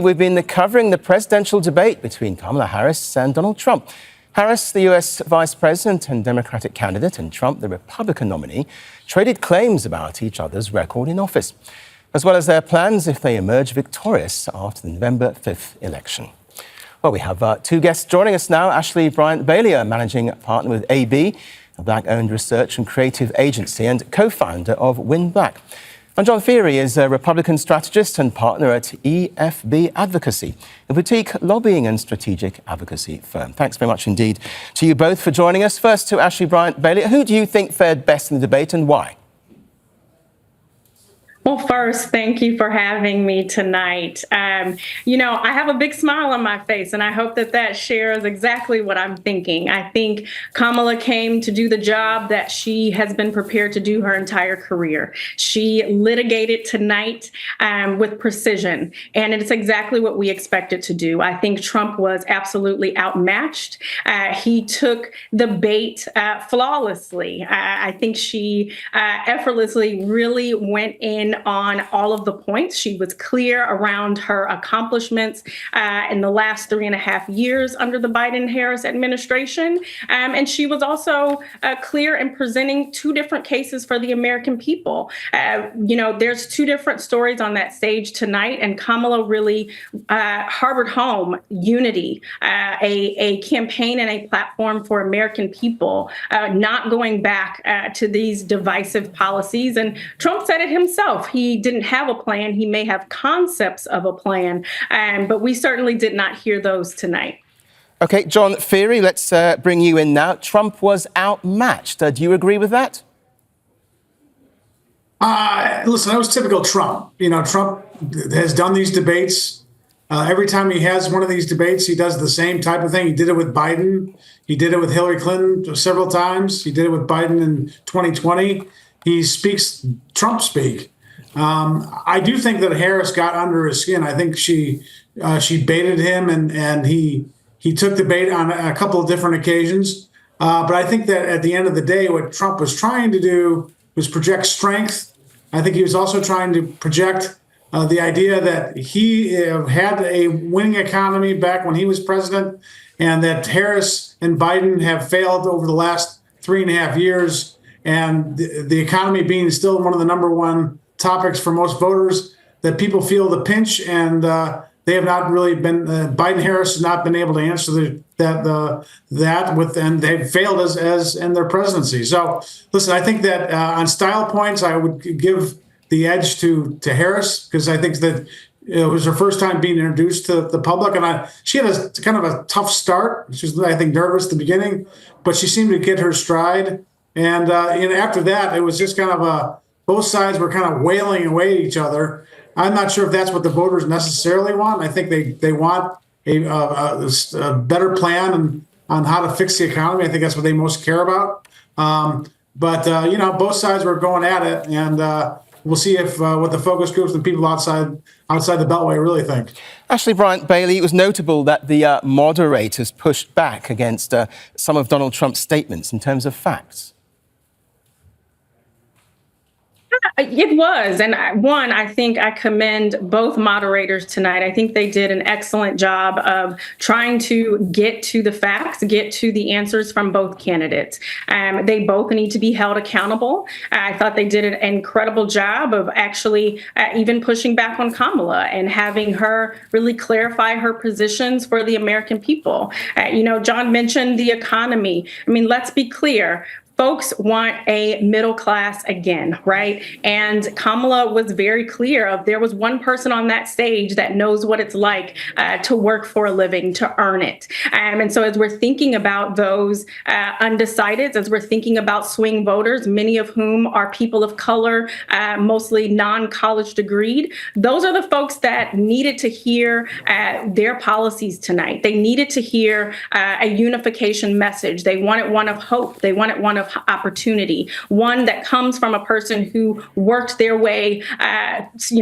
We've been covering the presidential debate between Kamala Harris and Donald Trump. Harris, the US vice president and Democratic candidate, and Trump, the Republican nominee, traded claims about each other's record in office, as well as their plans if they emerge victorious after the November 5th election. Well, we have two guests joining us now. Ashley Bryant Bailey, a managing partner with AB, a Black-owned research and creative agency, and co-founder of Win Black. And John Feehery is a Republican strategist and partner at EFB Advocacy, a boutique lobbying and strategic advocacy firm. Thanks very much indeed to you both for joining us. First to Ashley Bryant Bailey. Who do you think fared best in the debate and why? Well, first, thank you for having me tonight. I have a big smile on my face, and I hope that shares exactly what I'm thinking. I think Kamala came to do the job that she has been prepared to do her entire career. She litigated tonight with precision, and it's exactly what we expected to do. I think Trump was absolutely outmatched. He took the bait flawlessly. I think she effortlessly really went in on all of the points. She was clear around her accomplishments in the last 3.5 years under the Biden-Harris administration. And she was also clear in presenting two different cases for the American people. There's two different stories on that stage tonight, and Kamala really harbored home unity, a campaign and a platform for American people, not going back to these divisive policies. And Trump said it himself. He didn't have a plan. He may have concepts of a plan, but we certainly did not hear those tonight. OK, John Feehery, let's bring you in now. Trump was outmatched. Do you agree with that? Listen, that was typical Trump. Trump has done these debates. Every time he has one of these debates, he does the same type of thing. He did it with Biden. He did it with Hillary Clinton several times. He did it with Biden in 2020. He speaks Trump speak. I do think that Harris got under his skin. I think she baited him, and he took the bait on a couple of different occasions. But I think that at the end of the day, what Trump was trying to do was project strength. I think he was also trying to project the idea that he had a winning economy back when he was president, and that Harris and Biden have failed over the last 3.5 years. And the economy being still one of the number one topics for most voters, that people feel the pinch, and they have not really been. Biden-Harris has not been able to answer and they've failed as in their presidency. So, listen, I think that on style points, I would give the edge to Harris, because I think that it was her first time being introduced to the public, and she had a kind of a tough start. She was, I think, nervous at the beginning, but she seemed to get her stride. And after that, it was just kind of both sides were kind of wailing away at each other. I'm not sure if that's what the voters necessarily want. I think they want a better plan on how to fix the economy. I think that's what they most care about. But both sides were going at it, and we'll see if what the focus groups and people outside the Beltway really think. Ashley Bryant Bailey, it was notable that the moderators pushed back against some of Donald Trump's statements in terms of facts. It was. And I think I commend both moderators tonight. I think they did an excellent job of trying to get to the facts, get to the answers from both candidates. They both need to be held accountable. I thought they did an incredible job of actually even pushing back on Kamala and having her really clarify her positions for the American people. John mentioned the economy. I mean, let's be clear. Folks want a middle class again, right? And Kamala was very clear of there was one person on that stage that knows what it's like to work for a living, to earn it. And so as we're thinking about those undecideds, as we're thinking about swing voters, many of whom are people of color, mostly non-college degreed, those are the folks that needed to hear their policies tonight. They needed to hear a unification message. They wanted one of hope. They wanted one of of opportunity. One that comes from a person who worked their way,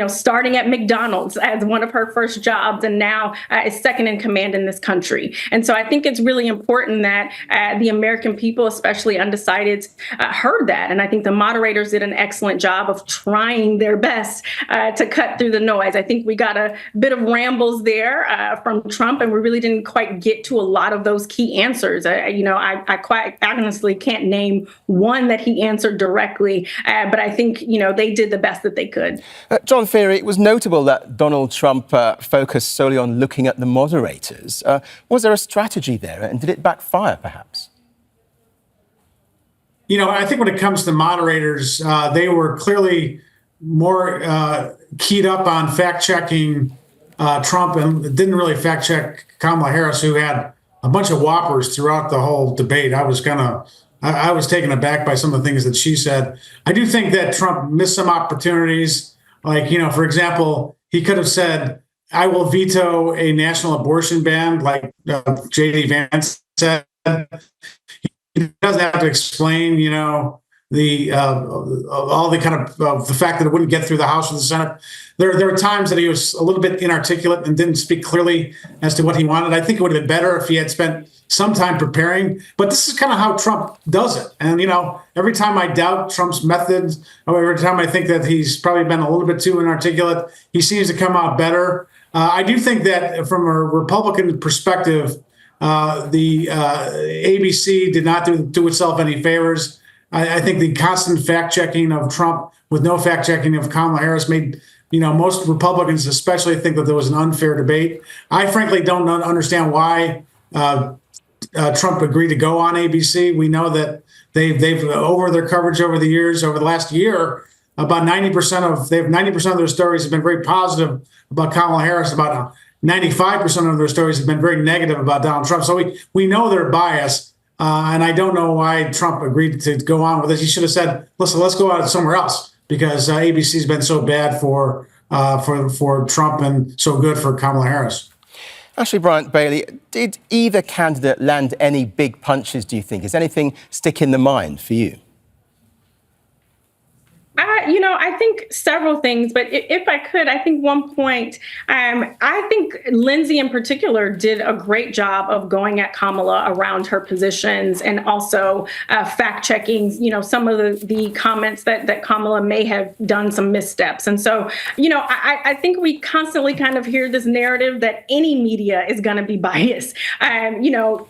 starting at McDonald's as one of her first jobs, and now is second in command in this country. And so I think it's really important that the American people, especially undecideds, heard that. And I think the moderators did an excellent job of trying their best to cut through the noise. I think we got a bit of rambles there from Trump, and we really didn't quite get to a lot of those key answers. I quite honestly can't name one that he answered directly, but I think, they did the best that they could. John Feehery, it was notable that Donald Trump focused solely on looking at the moderators. Was there a strategy there, and did it backfire, perhaps? I think when it comes to moderators, they were clearly more keyed up on fact-checking Trump and didn't really fact-check Kamala Harris, who had a bunch of whoppers throughout the whole debate. I was taken aback by some of the things that she said. I do think that Trump missed some opportunities. Like, for example, he could have said, I will veto a national abortion ban, like J.D. Vance said. He doesn't have to explain, the all the kind of the fact that it wouldn't get through the House or the Senate. There were times that he was a little bit inarticulate and didn't speak clearly as to what he wanted. I think it would have been better if he had spent some time preparing. But this is kind of how Trump does it. And, every time I doubt Trump's methods, or every time I think that he's probably been a little bit too inarticulate, he seems to come out better. I do think that from a Republican perspective, the ABC did not do itself any favors. I think the constant fact-checking of Trump with no fact-checking of Kamala Harris made, most Republicans especially think that there was an unfair debate. I frankly don't understand why Trump agreed to go on ABC. We know that they've over their coverage over the years, over the last year, about 90% of their stories have been very positive about Kamala Harris. About 95% of their stories have been very negative about Donald Trump. So we know their bias. And I don't know why Trump agreed to go on with this. He should have said, listen, let's go out somewhere else, because ABC's been so bad for Trump and so good for Kamala Harris. Ashley Bryant Bailey, did either candidate land any big punches, do you think? Is anything stick in the mind for you? I think several things, but if I could, I think one point, I think Lindsey in particular did a great job of going at Kamala around her positions and also fact checking, some of the comments that Kamala may have done some missteps. And so, I think we constantly kind of hear this narrative that any media is going to be biased.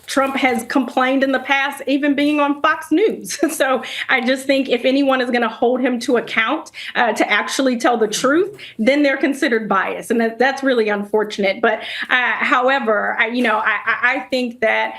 Trump has complained in the past, even being on Fox News. So I just think if anyone is going to hold him to account to actually tell the truth, then they're considered biased. And that's really unfortunate. But however, I think that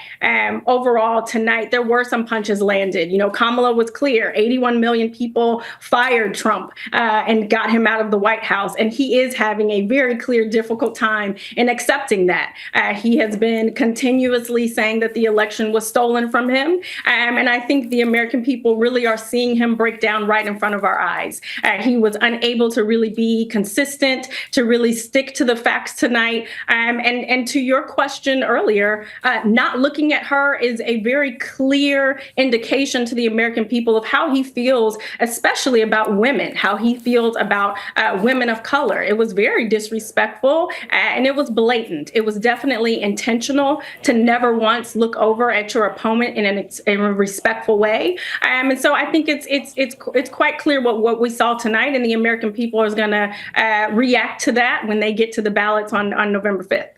overall tonight, there were some punches landed. Kamala was clear. 81 million people fired Trump and got him out of the White House. And he is having a very clear, difficult time in accepting that. He has been continuously saying that the election was stolen from him. And I think the American people really are seeing him break down right in front of our eyes. He was unable to really be consistent, to really stick to the facts tonight. And to your question earlier, not looking at her is a very clear indication to the American people of how he feels, especially about women, how he feels about women of color. It was very disrespectful and it was blatant. It was definitely intentional to never once look over at your opponent in a respectful way. And so I think it's quite clear what we saw tonight, and the American people are going to react to that when they get to the ballots on November 5th.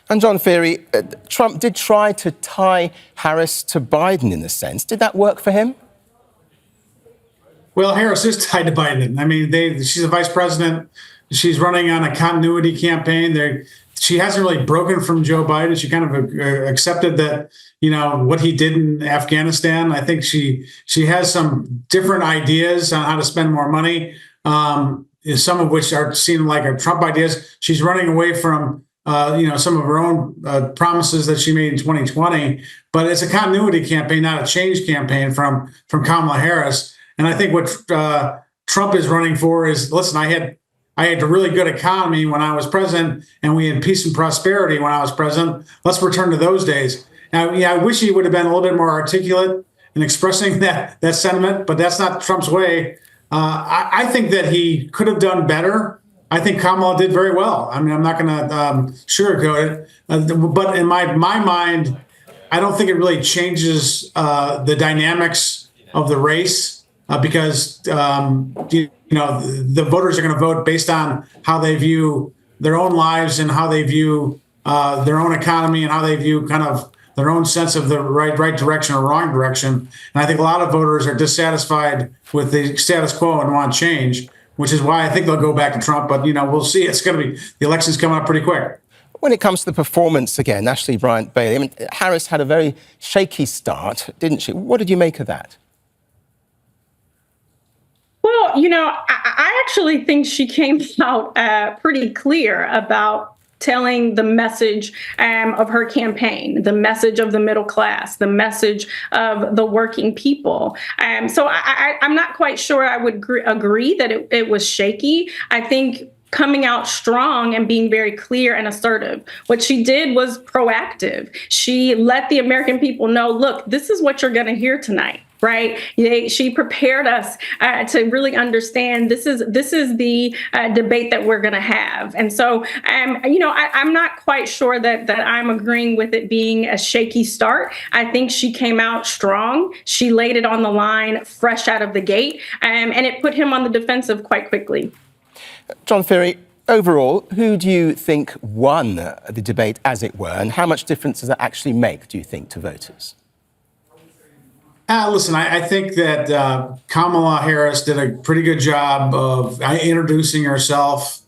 And John Feehery, Trump did try to tie Harris to Biden in a sense. Did that work for him? Well, Harris is tied to Biden. I mean, she's a vice president. She's running on a continuity campaign. She hasn't really broken from Joe Biden. She kind of accepted that, what he did in Afghanistan. I think she has some different ideas on how to spend more money, some of which seem like are Trump ideas. She's running away from, some of her own promises that she made in 2020. But it's a continuity campaign, not a change campaign from Kamala Harris. And I think what Trump is running for is, listen, I had a really good economy when I was president, and we had peace and prosperity when I was president. Let's return to those days. Now, I wish he would have been a little bit more articulate in expressing that sentiment, but that's not Trump's way. I think that he could have done better. I think Kamala did very well. I mean, I'm not going to sugarcoat it, but in my mind, I don't think it really changes the dynamics of the race because the voters are going to vote based on how they view their own lives and how they view their own economy and how they view kind of their own sense of the right direction or wrong direction. And I think a lot of voters are dissatisfied with the status quo and want change, which is why I think they'll go back to Trump. But, we'll see. It's going to be, the election's coming up pretty quick. When it comes to the performance again, Ashley Bryant Bailey, I mean, Harris had a very shaky start, didn't she? What did you make of that? Well, I actually think she came out pretty clear about telling the message of her campaign, the message of the middle class, the message of the working people. So I'm not quite sure I would agree that it was shaky. I think coming out strong and being very clear and assertive. What she did was proactive. She let the American people know, look, this is what you're going to hear tonight. Right. She prepared us to really understand this is the debate that we're going to have. And so, I'm not quite sure that I'm agreeing with it being a shaky start. I think she came out strong. She laid it on the line fresh out of the gate, and it put him on the defensive quite quickly. John Feehery, overall, who do you think won the debate, as it were, and how much difference does that actually make, do you think, to voters? Listen, I think that Kamala Harris did a pretty good job of introducing herself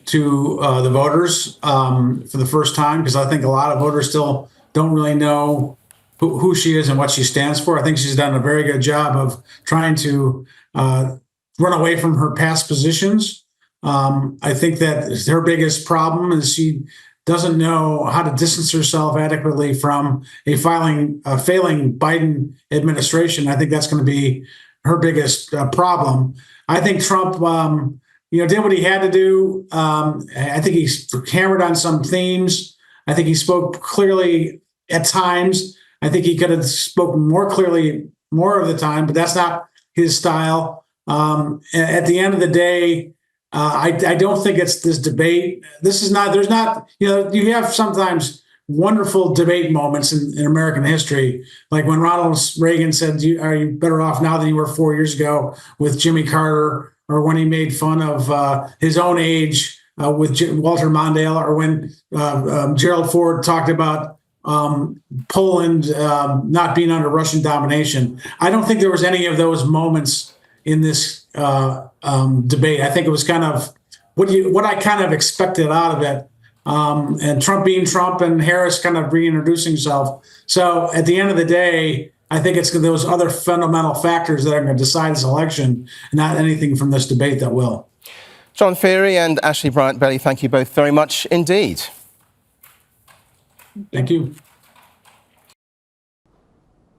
to the voters for the first time, because I think a lot of voters still don't really know who she is and what she stands for. I think she's done a very good job of trying to run away from her past positions. I think that her biggest problem is she doesn't know how to distance herself adequately from a failing Biden administration. I think that's going to be her biggest problem. I think Trump, did what he had to do. I think he hammered on some themes. I think he spoke clearly at times. I think he could have spoken more clearly more of the time, but that's not his style. At the end of the day, I don't think it's this debate. There's not, you have sometimes wonderful debate moments in American history, like when Ronald Reagan said, are you better off now than you were 4 years ago with Jimmy Carter, or when he made fun of his own age with Walter Mondale, or when Gerald Ford talked about Poland not being under Russian domination. I don't think there was any of those moments in this debate. I think it was kind of what I kind of expected out of it. And Trump being Trump and Harris kind of reintroducing himself. So at the end of the day, I think it's those other fundamental factors that are going to decide this election, not anything from this debate that will. John Feehery and Ashley Bryant Bailey, thank you both very much indeed. Thank you.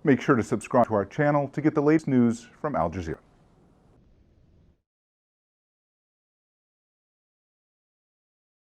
Make sure to subscribe to our channel to get the latest news from Al Jazeera.